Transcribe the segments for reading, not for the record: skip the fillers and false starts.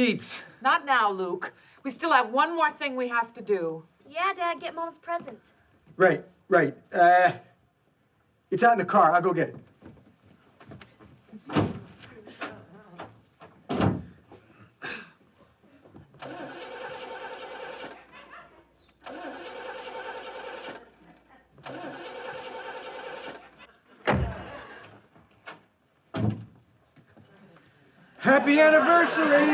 eat. Not now, Luke. We still have one more thing we have to do. Yeah, Dad, get Mom's present. Right. It's out in the car. I'll go get it. Happy anniversary!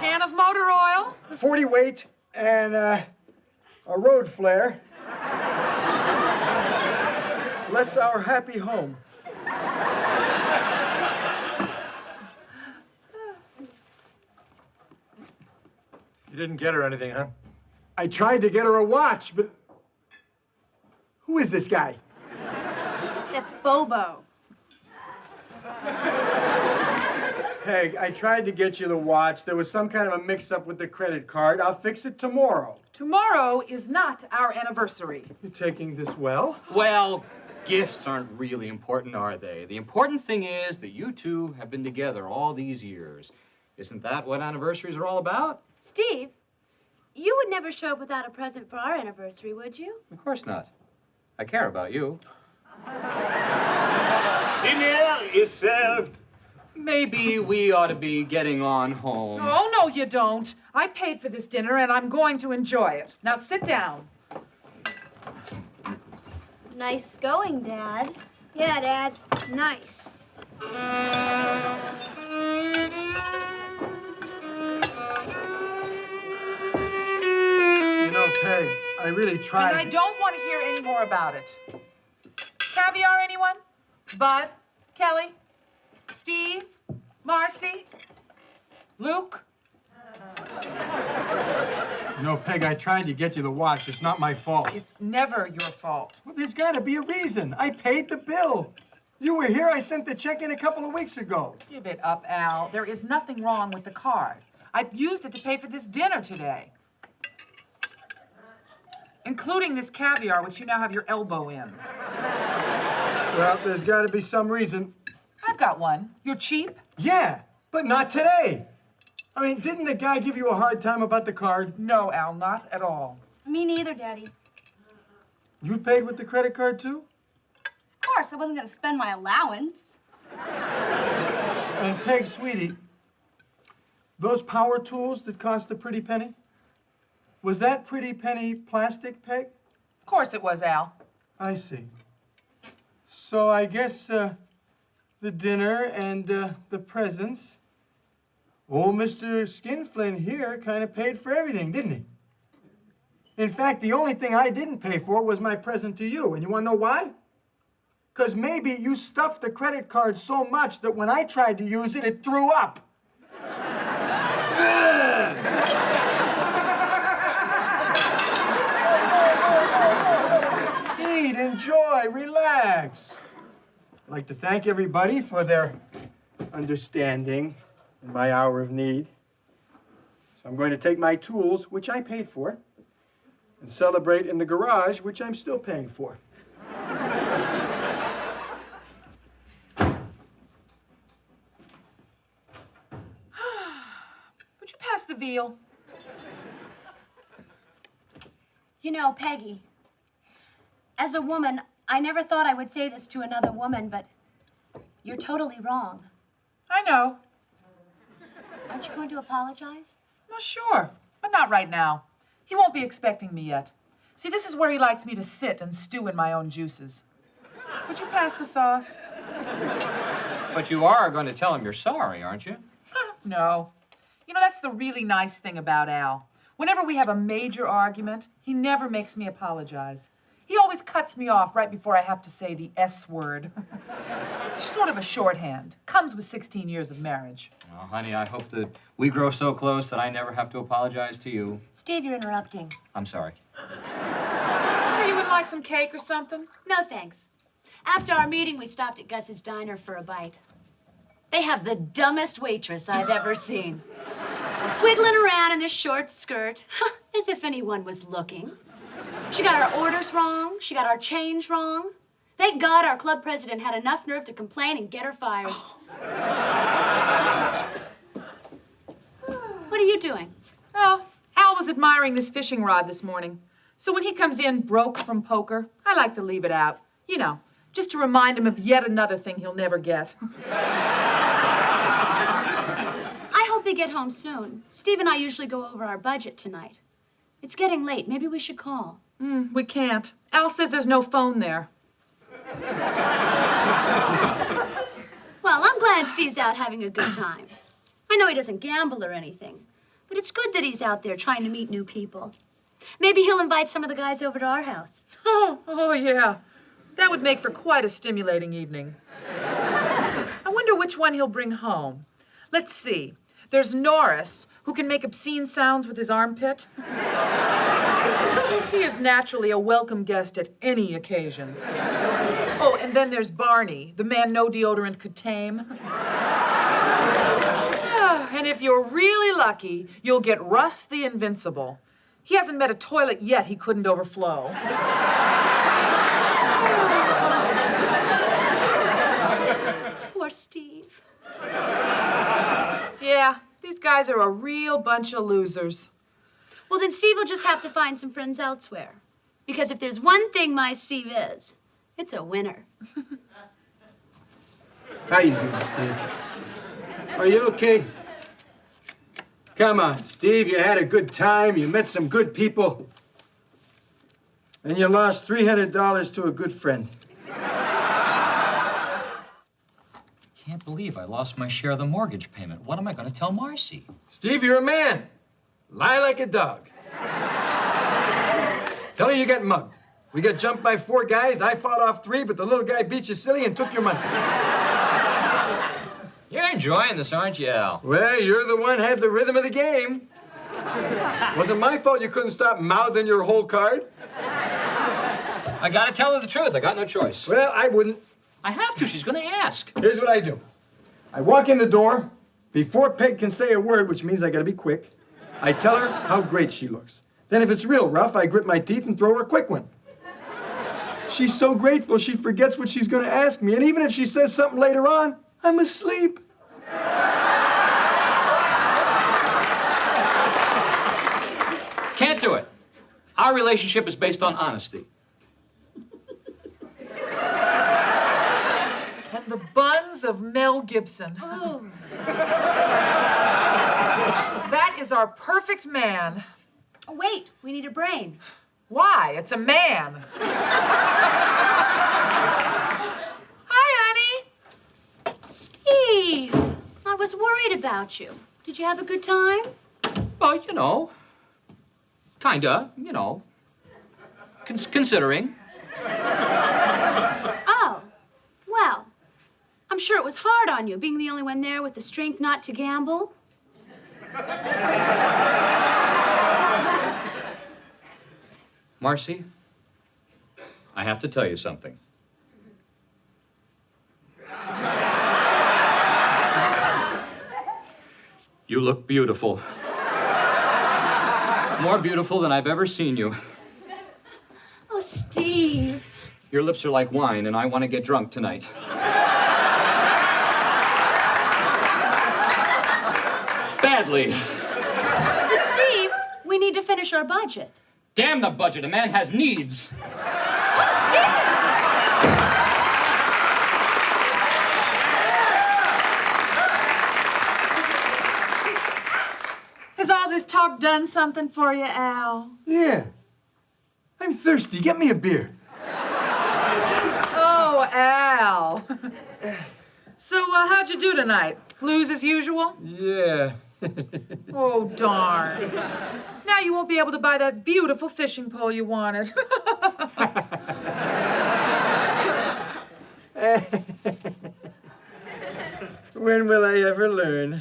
Can of motor oil? 40 weight and a road flare. Bless our happy home. You didn't get her anything, huh? I tried to get her a watch, but who is this guy? That's Bobo. Peg, I tried to get you the watch. There was some kind of a mix-up with the credit card. I'll fix it tomorrow. Tomorrow is not our anniversary. You're taking this well? Well, gifts aren't really important, are they? The important thing is that you two have been together all these years. Isn't that what anniversaries are all about? Steve, you would never show up without a present for our anniversary, would you? Of course not. I care about you. Dinner is served. Maybe we ought to be getting on home. Oh, no, you don't. I paid for this dinner, and I'm going to enjoy it. Now, sit down. Nice going, Dad. Yeah, Dad. Nice. You know, Peg, I really tried. And I don't want to hear any more about it. Caviar, anyone? Bud? Kelly? Steve? Marcy? Luke? You know, Peg, I tried to get you the watch. It's not my fault. It's never your fault. Well, there's got to be a reason. I paid the bill. You were here. I sent the check in a couple of weeks ago. Give it up, Al. There is nothing wrong with the card. I used it to pay for this dinner today. Including this caviar, which you now have your elbow in. Well, there's got to be some reason. I've got one. You're cheap? Yeah, but not today. I mean, didn't the guy give you a hard time about the card? No, Al, not at all. Me neither, Daddy. You paid with the credit card, too? Of course, I wasn't going to spend my allowance. And Peg, sweetie, those power tools that cost a pretty penny, was that pretty penny plastic, Peg? Of course it was, Al. I see. So I guess the dinner and the presents, old Mr. Skinflint here kind of paid for everything, didn't he? In fact, the only thing I didn't pay for was my present to you. And you want to know why? Because maybe you stuffed the credit card so much that when I tried to use it, it threw up. Eat, enjoy, relax. I'd like to thank everybody for their understanding in my hour of need. So I'm going to take my tools, which I paid for, and celebrate in the garage, which I'm still paying for. Would you pass the veal? You know, Peggy, as a woman, I never thought I would say this to another woman, but you're totally wrong. I know. Aren't you going to apologize? Well, sure, but not right now. He won't be expecting me yet. See, this is where he likes me to sit and stew in my own juices. Would you pass the sauce? But you are going to tell him you're sorry, aren't you? No. You know, that's the really nice thing about Al. Whenever we have a major argument, he never makes me apologize. He always cuts me off right before I have to say the S word. It's sort of a shorthand. Comes with 16 years of marriage. Well, honey, I hope that we grow so close that I never have to apologize to you. Steve, you're interrupting. I'm sorry. Sure you wouldn't like some cake or something? No, thanks. After our meeting, we stopped at Gus's Diner for a bite. They have the dumbest waitress I've ever seen. Wiggling around in this short skirt, as if anyone was looking. She got our orders wrong. She got our change wrong. Thank God our club president had enough nerve to complain and get her fired. What are you doing? Oh, Al was admiring this fishing rod this morning. So when he comes in broke from poker, I like to leave it out. You know, just to remind him of yet another thing he'll never get. I hope they get home soon. Steve and I usually go over our budget tonight. It's getting late. Maybe we should call. We can't. Al says there's no phone there. Well, I'm glad Steve's out having a good time. I know he doesn't gamble or anything, but it's good that he's out there trying to meet new people. Maybe he'll invite some of the guys over to our house. Oh, yeah. That would make for quite a stimulating evening. I wonder which one he'll bring home. Let's see. There's Norris, who can make obscene sounds with his armpit. He is naturally a welcome guest at any occasion. Oh, and then there's Barney, the man no deodorant could tame. Yeah, and if you're really lucky, you'll get Russ the Invincible. He hasn't met a toilet yet he couldn't overflow. Poor Steve. Yeah, these guys are a real bunch of losers. Well, then Steve will just have to find some friends elsewhere. Because if there's one thing my Steve is, it's a winner. How you doing, Steve? Are you okay? Come on, Steve, you had a good time, you met some good people, and you lost $300 to a good friend. Can't believe I lost my share of the mortgage payment. What am I going to tell Marcy? Steve, you're a man. Lie like a dog. Tell her you got mugged. We got jumped by 4 guys. I fought off 3, but the little guy beat you silly and took your money. You're enjoying this, aren't you, Al? Well, you're the one had the rhythm of the game. Wasn't my fault you couldn't stop mouthing your whole card. I got to tell her the truth. I got no choice. Well, I wouldn't. I have to. She's going to ask. Here's what I do. I walk in the door. Before Peg can say a word, which means I gotta be quick, I tell her how great she looks. Then if it's real rough, I grit my teeth and throw her a quick one. She's so grateful she forgets what she's gonna ask me, and even if she says something later on, I'm asleep. Can't do it. Our relationship is based on honesty. And the buns of Mel Gibson. Oh. That is our perfect man. Oh, wait, we need a brain. Why? It's a man. Hi, honey. Steve, I was worried about you. Did you have a good time? Well, you know, kinda, you know, considering. Oh, well, I'm sure it was hard on you, being the only one there with the strength not to gamble. Marcy, I have to tell you something. You look beautiful. More beautiful than I've ever seen you. Oh, Steve. Your lips are like wine, and I want to get drunk tonight. Badly. But Steve, we need to finish our budget. Damn the budget. A man has needs. Has all this talk done something for you, Al? Yeah. I'm thirsty. Get me a beer. Oh, Al. So, how'd you do tonight? Lose as usual? Yeah. Oh, darn. Now you won't be able to buy that beautiful fishing pole you wanted. When will I ever learn?